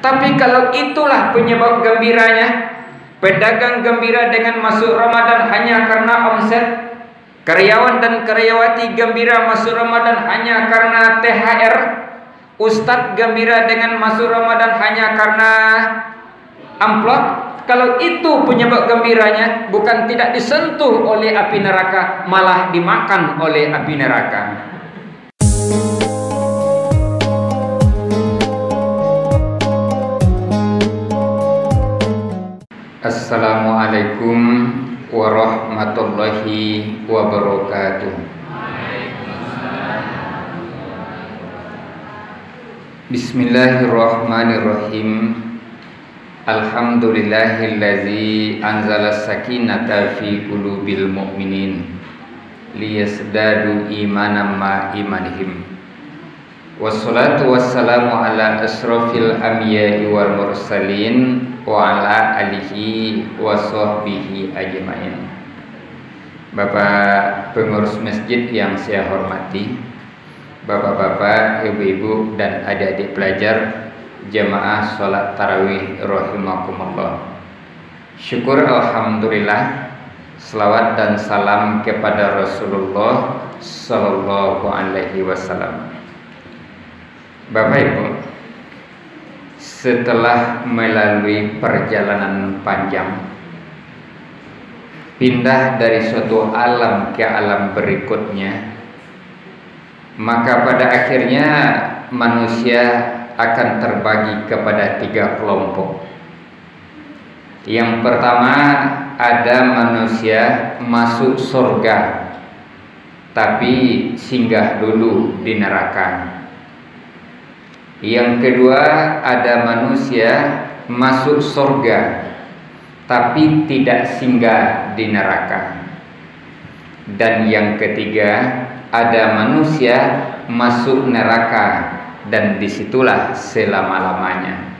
Tapi kalau itulah penyebab gembiranya, pedagang gembira dengan masuk Ramadan hanya karena omset, karyawan dan karyawati gembira masuk Ramadan hanya karena THR, ustadz gembira dengan masuk Ramadan hanya karena amplop. Kalau itu penyebab gembiranya, bukan tidak disentuh oleh api neraka, malah dimakan oleh api neraka. Assalamualaikum warahmatullahi wabarakatuh. Bismillahirrahmanirrahim. Alhamdulillahillazi anzala sakinata fi qulubil mu'minin liyasdadu imanan ma imanihim. Wassalatu wassalamu ala asrofil anbiya'i wal mursalin wa ala alihi wa sahbihi ajmain. Bapak pengurus masjid yang saya hormati, bapak-bapak, ibu-ibu dan adik-adik pelajar jamaah sholat tarawih rahimakumullah. Syukur alhamdulillah, selawat dan salam kepada Rasulullah sallallahu alaihi wasallam. Bapak Ibu, setelah melalui perjalanan panjang, pindah dari suatu alam ke alam berikutnya, maka pada akhirnya manusia akan terbagi kepada 3 kelompok. Yang pertama, ada manusia masuk surga tapi singgah dulu di neraka. Yang kedua, ada manusia masuk surga tapi tidak singgah di neraka. Dan yang ketiga, ada manusia masuk neraka dan disitulah selama-lamanya.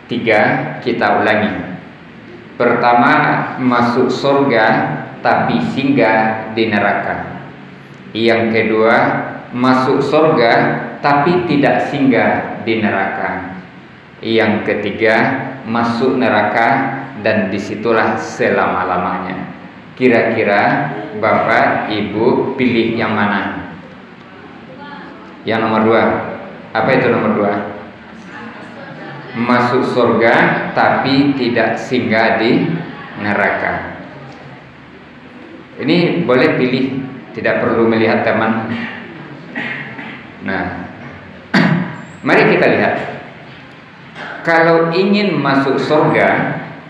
3, kita ulangi. Pertama, masuk surga tapi singgah di neraka. Yang kedua, masuk surga tapi tidak singgah di neraka. Yang ketiga, masuk neraka dan disitulah selama-lamanya. Kira-kira Bapak Ibu pilih yang mana? Yang nomor 2. Apa itu nomor 2? Masuk surga tapi tidak singgah di neraka. Ini boleh pilih, tidak perlu melihat teman. Nah, mari kita lihat. Kalau ingin masuk surga,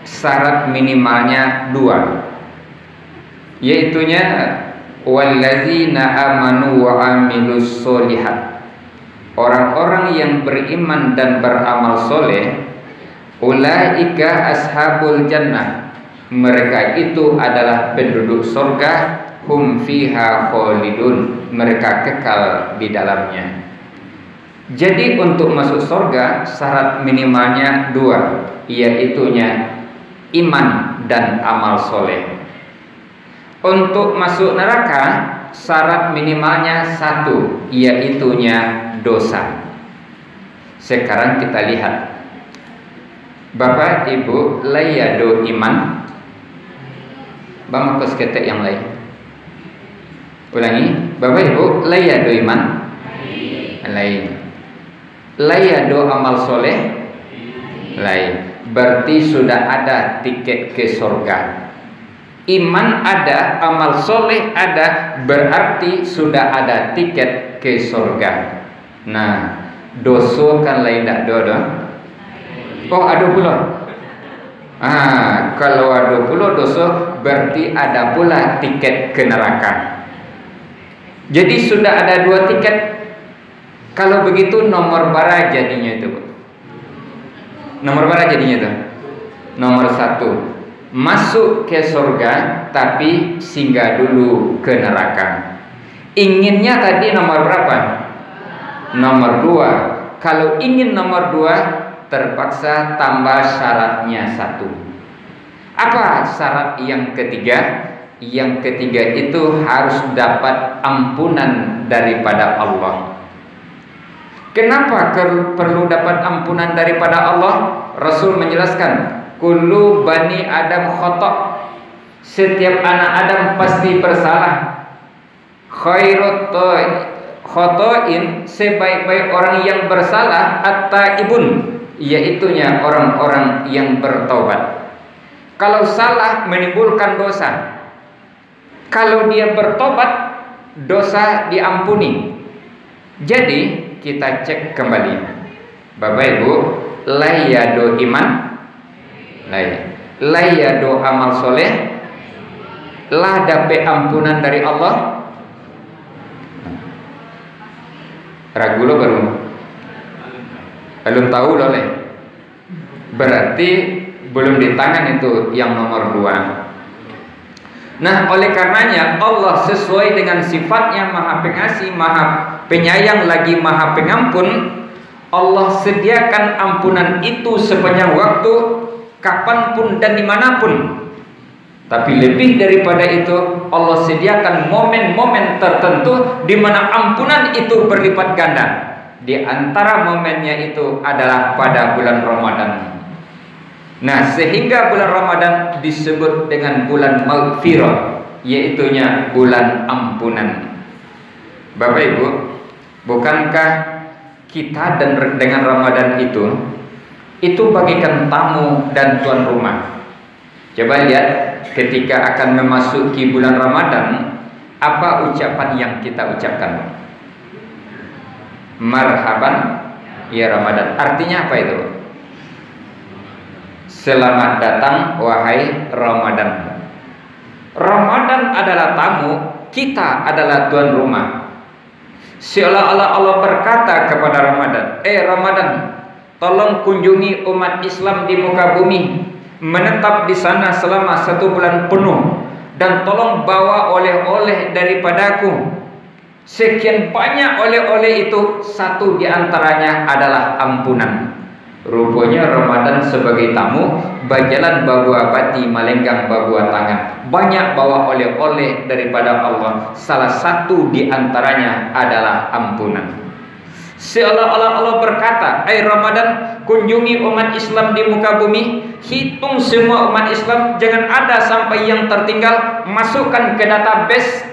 syarat minimalnya 2, yaitunya walladzina amanu wa amilus sholihat. Orang-orang yang beriman dan beramal soleh, ulaika ashabul jannah. Mereka itu adalah penduduk surga, hum fiha khalidun. Mereka kekal di dalamnya. Jadi untuk masuk surga syarat minimalnya 2, yaitunya iman dan amal soleh. Untuk masuk neraka syarat minimalnya 1, yaitunya dosa. Sekarang kita lihat, Bapak Ibu, layado iman. Bang kos ketek yang lain. Ulangi, Bapak Ibu, layado iman. Lain. Layado amal soleh. Lain. Berarti sudah ada tiket ke surga. Iman ada, amal soleh ada, berarti sudah ada tiket ke surga. Nah, dosa kan lain tak dodo. Oh, ada pula. Kalau ada pula dosa, berarti ada pula tiket ke neraka. Jadi sudah ada 2 tiket. Kalau begitu nomor berapa jadinya itu? Nomor berapa jadinya itu? Nomor 1, masuk ke surga tapi singgah dulu ke neraka. Inginnya tadi nomor berapa? Nomor 2. Kalau ingin nomor 2, terpaksa tambah syaratnya 1. Apa syarat yang ketiga? Yang ketiga itu harus dapat ampunan daripada Allah. Kenapa perlu dapat ampunan daripada Allah? Rasul menjelaskan, kullu bani Adam khata'. Setiap anak Adam pasti bersalah. Khairut khata'in, sebaik-baik orang yang bersalah, at-taibun, yaitunya orang-orang yang bertobat. Kalau salah menimbulkan dosa, kalau dia bertobat, dosa diampuni. Jadi kita cek kembali, Bapak Ibu, layado iman, layado amal soleh, lah dapat ampunan dari Allah. Ragu lo belum tahu lo le. Berarti belum di tangan itu yang nomor 2. Nah, oleh karenanya Allah sesuai dengan sifatnya Maha Pengasih, Maha Penyayang, lagi Maha Pengampun. Allah sediakan ampunan itu sepanjang waktu, kapanpun dan dimanapun. Tapi lebih daripada itu, Allah sediakan momen-momen tertentu di mana ampunan itu berlipat ganda. Di antara momennya itu adalah pada bulan Ramadan. Nah, sehingga bulan Ramadan disebut dengan bulan maghfirah, yaitunya bulan ampunan. Bapak Ibu, bukankah kita dengan Ramadan itu bagikan tamu dan tuan rumah? Coba lihat, ketika akan memasuki bulan Ramadan, apa ucapan yang kita ucapkan? Marhaban ya Ramadan. Artinya apa itu? Selamat datang wahai Ramadan. Ramadan adalah tamu, kita adalah tuan rumah. Seolah-olah Allah berkata kepada Ramadan, Ramadan, tolong kunjungi umat Islam di muka bumi, menetap di sana selama 1 bulan penuh, dan tolong bawa oleh-oleh daripadaku. Sekian banyak oleh-oleh itu, satu di antaranya adalah ampunan. Rupanya Ramadan sebagai tamu, bajalan babua bati malenggang babua tangan, banyak bawa oleh-oleh daripada Allah. Salah satu di antaranya adalah ampunan. Seolah-olah Allah berkata, Ramadan, kunjungi umat Islam di muka bumi, hitung semua umat Islam, jangan ada sampai yang tertinggal, masukkan ke database,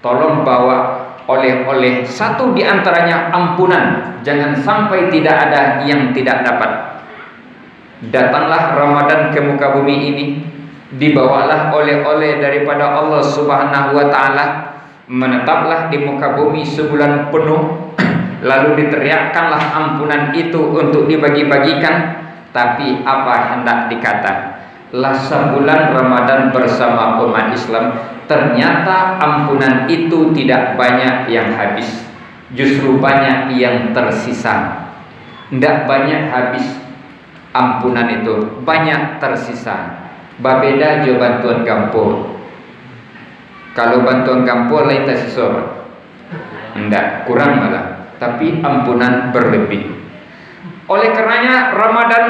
tolong bawa oleh-oleh, satu di antaranya ampunan, jangan sampai tidak ada yang tidak dapat. Datanglah Ramadan ke muka bumi ini, dibawalah oleh-oleh daripada Allah Subhanahu wa ta'ala, menetaplah di muka bumi sebulan penuh, lalu diteriakkanlah ampunan itu untuk dibagi-bagikan. Tapi apa hendak dikata? Lah sebulan Ramadan bersama umat Islam, ternyata ampunan itu tidak banyak yang habis, justru banyak yang tersisa. Tidak banyak habis ampunan itu, banyak tersisa. Babeda jo bantuan gampo. Kalau bantuan gampo lain tersisa, tidak, kurang malah. Tapi ampunan berlebih. Oleh karenanya Ramadan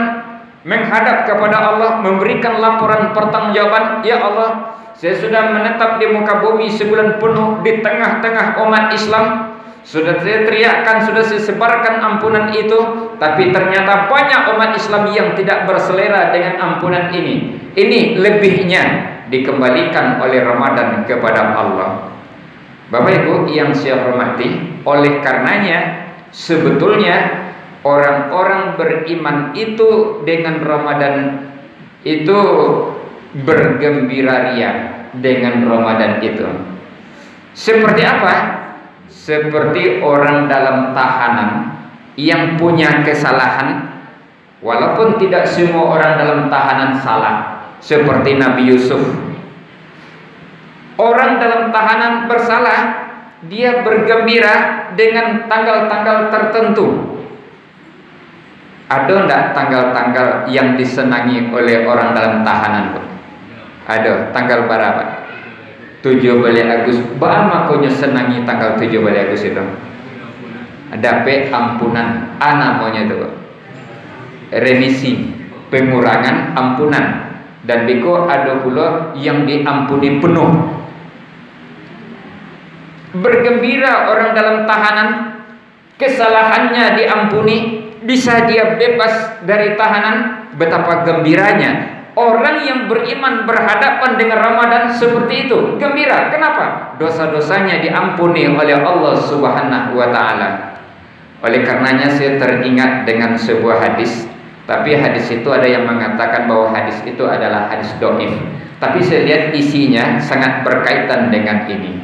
menghadap kepada Allah, memberikan laporan pertanggungjawaban. Ya Allah, saya sudah menetap di muka bumi sebulan penuh di tengah-tengah umat Islam. Sudah saya teriakkan, sudah saya sebarkan ampunan itu, tapi ternyata banyak umat Islam yang tidak berselera dengan ampunan ini. Ini lebihnya dikembalikan oleh Ramadan kepada Allah. Bapak Ibu yang saya hormati, oleh karenanya sebetulnya orang-orang beriman itu dengan Ramadan itu bergembira ria dengan Ramadan itu. Seperti apa? Seperti orang dalam tahanan yang punya kesalahan, walaupun tidak semua orang dalam tahanan salah, seperti Nabi Yusuf. Orang dalam tahanan bersalah, dia bergembira dengan tanggal-tanggal tertentu. Ada enggak tanggal-tanggal yang disenangi oleh orang dalam tahanan? Ada. Tanggal berapa? 17 Agustus. Baal makonya senangi tanggal 17 Agustus itu. Dapat ampunan. Namanya itu remisi, pengurangan ampunan. Dan beko ada pula yang diampuni penuh. Bergembira orang dalam tahanan kesalahannya diampuni, bisa dia bebas dari tahanan. Betapa gembiranya orang yang beriman berhadapan dengan Ramadan seperti itu. Gembira. Kenapa? Dosa-dosanya diampuni oleh Allah Subhanahu wa ta'ala. Oleh karenanya saya teringat dengan sebuah hadis. Tapi hadis itu ada yang mengatakan bahwa hadis itu adalah hadis dhaif. Tapi saya lihat isinya sangat berkaitan dengan ini.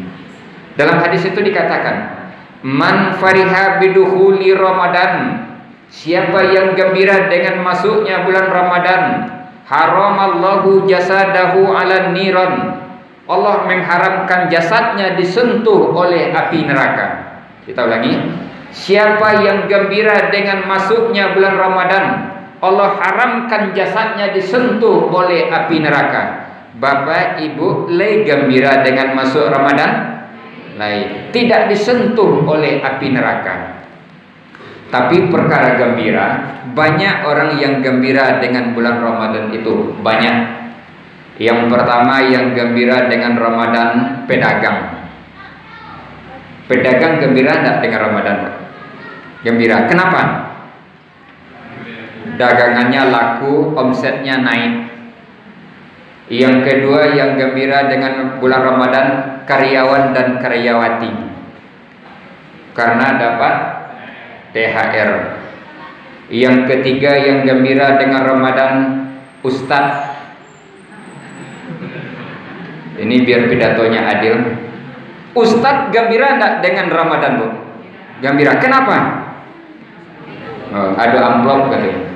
Dalam hadis itu dikatakan, man fariha bidukhuli Ramadan, siapa yang gembira dengan masuknya bulan Ramadan, haramallahu jasadahu ala niran, Allah mengharamkan jasadnya disentuh oleh api neraka. Kita ulangi, siapa yang gembira dengan masuknya bulan Ramadan, Allah haramkan jasadnya disentuh oleh api neraka. Bapak ibu lay gembira dengan masuk Ramadan? Lay, tidak disentuh oleh api neraka. Tapi perkara gembira, banyak orang yang gembira dengan bulan Ramadan itu, banyak. Yang pertama yang gembira dengan Ramadan, pedagang. Pedagang gembira enggak dengan Ramadan? Gembira. Kenapa? Dagangannya laku, omsetnya naik. Yang kedua yang gembira dengan bulan Ramadan, karyawan dan karyawati, karena dapat THR. Yang ketiga yang gembira dengan Ramadan, ustadz. Ini biar pidatonya adil. Ustadz gembira enggak dengan Ramadan, Bu? Gembira. Kenapa? Oh, ada amplop katanya.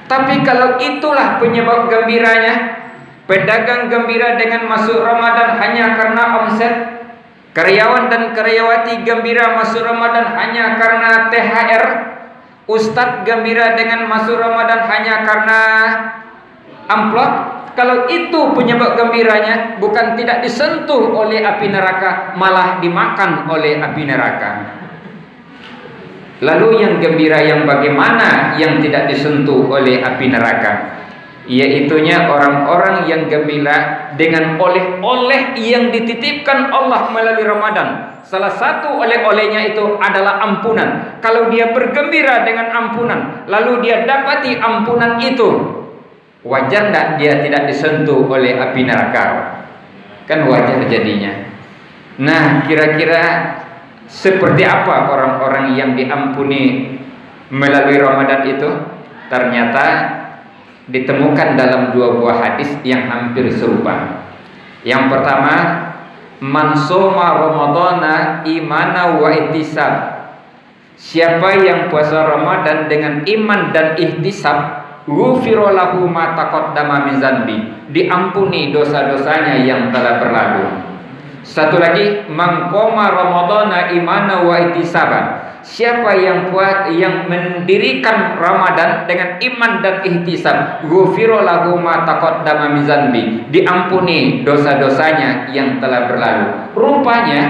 Tapi kalau itulah penyebab gembiranya, pedagang gembira dengan masuk Ramadan hanya karena omset, karyawan dan karyawati gembira masuk Ramadan hanya karena THR, ustadz gembira dengan masuk Ramadan hanya karena amplop. Kalau itu penyebab gembiranya, bukan tidak disentuh oleh api neraka, malah dimakan oleh api neraka. Lalu yang gembira yang bagaimana yang tidak disentuh oleh api neraka? Iaitunya orang-orang yang gembira dengan oleh-oleh yang dititipkan Allah melalui Ramadan. Salah satu oleh-olehnya itu adalah ampunan. Kalau dia bergembira dengan ampunan, lalu dia dapati ampunan itu, wajar tidak dia tidak disentuh oleh api neraka? Kan wajar jadinya. Nah, kira-kira seperti apa orang-orang yang diampuni melalui Ramadan itu? Ternyata ditemukan dalam dua buah hadis yang hampir serupa. Yang pertama, man shoma ramadhana imana wa ihtisab. Siapa yang puasa Ramadan dengan iman dan ihtisab, ghufira lahu ma taqaddama min dzanbi, diampuni dosa-dosanya yang telah berlalu. Satu lagi, man qoma ramadhana imana wa ihtisaban. Siapa yang mendirikan Ramadan dengan iman dan ihtisab, ghufira lahu ma taqaddama min dzanbi, diampuni dosa-dosanya yang telah berlalu. Rupanya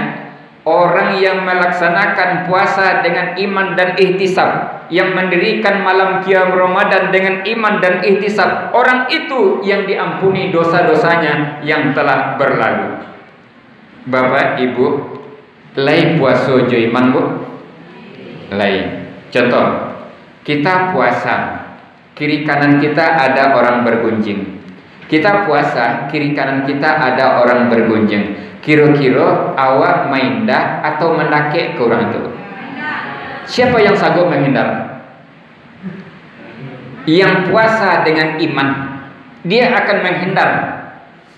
orang yang melaksanakan puasa dengan iman dan ihtisab, yang mendirikan malam qiyam Ramadan dengan iman dan ihtisab, orang itu yang diampuni dosa-dosanya yang telah berlalu. Bapak, Ibu, lai puasa jo iman, Bu? Lai. Contoh, kita puasa, kiri kanan kita ada orang bergunjing. Kita puasa, kiri kanan kita ada orang bergunjing. Kira-kira awak maindah atau mendake ke orang itu? Siapa yang sanggup menghindar? Yang puasa dengan iman, dia akan menghindar.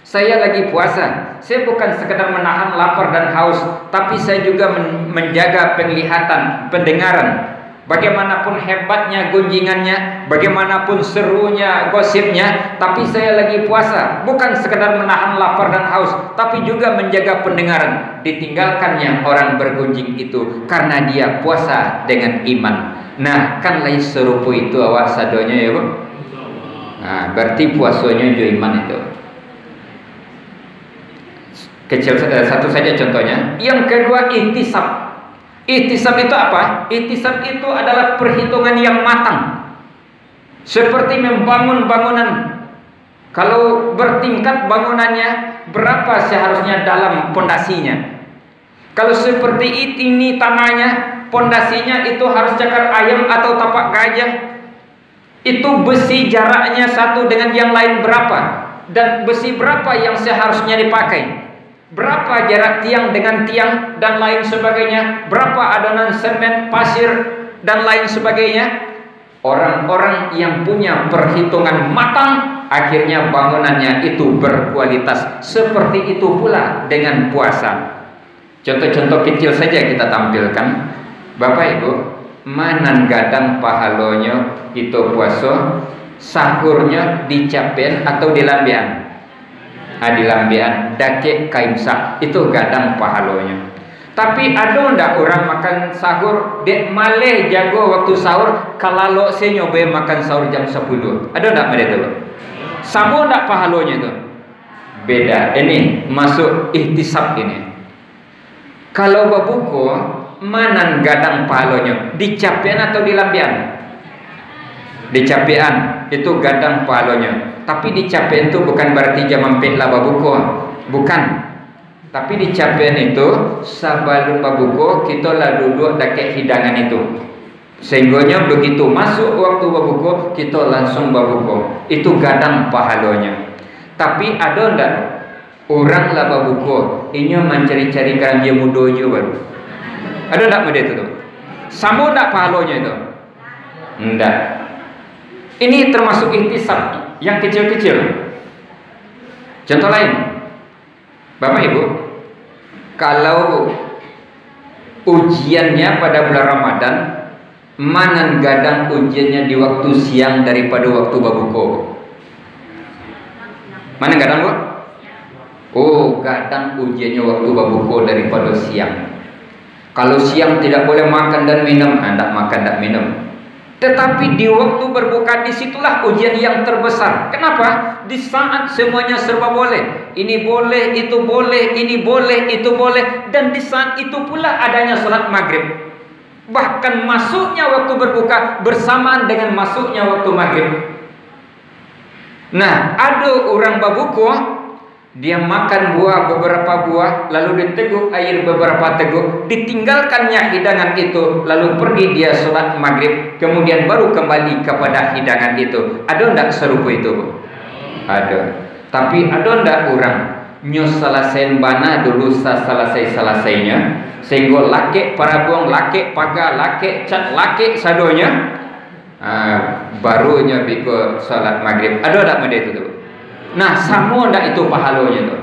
Saya lagi puasa, saya bukan sekedar menahan lapar dan haus, tapi saya juga menjaga penglihatan, pendengaran. Bagaimanapun hebatnya gunjingannya, bagaimanapun serunya gosipnya, tapi saya lagi puasa, bukan sekedar menahan lapar dan haus, tapi juga menjaga pendengaran. Ditinggalkannya orang bergunjing itu karena dia puasa dengan iman. Nah, kan lain serupa itu awak sadonya ya, Bu? Nah, berarti puasanya jo iman itu. Kecil satu saja contohnya. Yang kedua, ihtisab. Ihtisab itu apa? Ihtisab itu adalah perhitungan yang matang. Seperti membangun bangunan. Kalau bertingkat bangunannya, berapa seharusnya dalam pondasinya? Kalau seperti ini tanahnya, pondasinya itu harus cakar ayam atau tapak gajah. Itu besi jaraknya satu dengan yang lain berapa? Dan besi berapa yang seharusnya dipakai? Berapa jarak tiang dengan tiang dan lain sebagainya? Berapa adonan semen, pasir dan lain sebagainya? Orang-orang yang punya perhitungan matang, akhirnya bangunannya itu berkualitas. Seperti itu pula dengan puasa. Contoh-contoh kecil saja kita tampilkan. Bapak Ibu, manan gadang pahalonya itu puasa, sahurnya di capen atau di lambian? Di lambian, dake kaimsa, itu gadang pahalonya. Tapi ada ndak orang makan sahur dek maleh jago waktu sahur, kalau saya nyoba makan sahur jam 10. Ada ndak mereka itu? Sama ndak pahalonya itu? Beda. Ini masuk ihtisab ini. Kalau babuko, manan gadang pahalonya? Di capean atau di lambian? Di capean, itu gadang pahalonya. Tapi di capean itu bukan berarti jam mampet lah babuko. Bukan. Tapi di capean itu, sabalun babuko, kita lah duduk dekat hidangan itu. Sehingga begitu masuk waktu babuko, kita langsung babuko. Itu gadang pahalonya. Tapi ada ndak? Orang lah babuko, ini mencari-cari kerana dia mudonya baru. Ada tak model itu tuh? Sama tak pahalonya itu? Enggak. Ini termasuk ihtisab yang kecil-kecil. Contoh lain, Bapak Ibu, kalau ujiannya pada bulan Ramadan, manan gadang ujiannya di waktu siang daripada waktu babuko? Mana gadang Bu? Oh, gadang ujiannya waktu babuko daripada siang. Kalau siang tidak boleh makan dan minum, tidak makan dan minum. Tetapi di waktu berbuka, disitulah ujian yang terbesar. Kenapa? Di saat semuanya serba boleh. Ini boleh, itu boleh, ini boleh, itu boleh. Dan di saat itu pula adanya salat maghrib. Bahkan masuknya waktu berbuka bersamaan dengan masuknya waktu maghrib. Nah, ada orang babuko, dia makan buah, beberapa buah, lalu diteguk air beberapa teguk, ditinggalkannya hidangan itu, lalu pergi dia sholat maghrib, kemudian baru kembali kepada hidangan itu. Ada ndak serupa itu Bu? Ada. Tapi ada ndak orang nyos selesai bana dulu selesainya, sehingga laki parabuang, laki paga, laki cat, laki sadonya, barunya biko sholat maghrib. Ada ndak model itu tuh? Nah, sama ndak itu pahalonya tuh?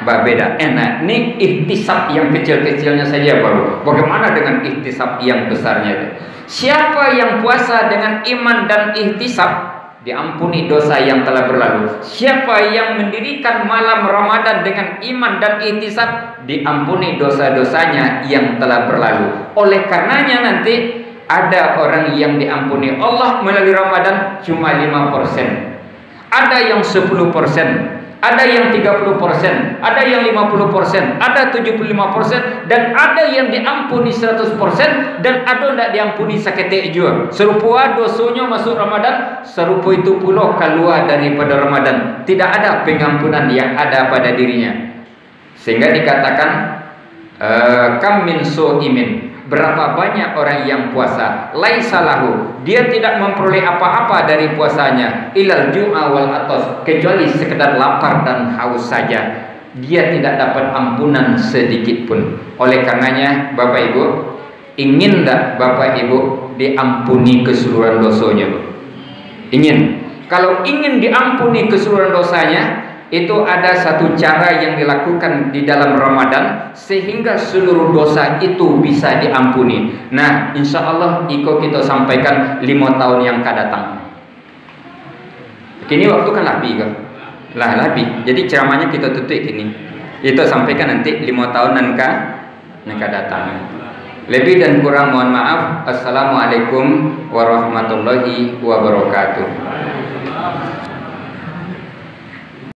Beda. Enak. Ini ihtisab yang kecil-kecilnya saja baru. Bagaimana dengan ihtisab yang besarnya itu? Siapa yang puasa dengan iman dan ihtisab, diampuni dosa yang telah berlalu. Siapa yang mendirikan malam Ramadan dengan iman dan ihtisab, diampuni dosa-dosanya yang telah berlalu. Oleh karenanya nanti ada orang yang diampuni Allah melalui Ramadan cuma 5%. Ada yang 10%, ada yang 30%, ada yang 50%, ada 75%, dan ada yang diampuni 100%, dan ada tidak diampuni seketik jua. Serupa dosanya masuk Ramadan, serupa itu pula keluar daripada Ramadan. Tidak ada pengampunan yang ada pada dirinya. Sehingga dikatakan kam min su'imin, berapa banyak orang yang puasa, laisa lahu, dia tidak memperoleh apa-apa dari puasanya, ilal jum'a wal atas, kecuali sekedar lapar dan haus saja. Dia tidak dapat ampunan sedikit pun. Oleh karenanya Bapak Ibu, ingin tak Bapak Ibu diampuni keseluruhan dosanya? Ingin. Kalau ingin diampuni keseluruhan dosanya, itu ada satu cara yang dilakukan di dalam Ramadan sehingga seluruh dosa itu bisa diampuni. Nah, insya Allah iko kita sampaikan 5 tahun yang akan datang. Kini waktu kan lebih kan? Lah lebih. Jadi ceramahnya kita tutup ini. Itu sampaikan nanti 5 tahun yang akan datang. Lebih dan kurang mohon maaf. Assalamualaikum warahmatullahi wabarakatuh.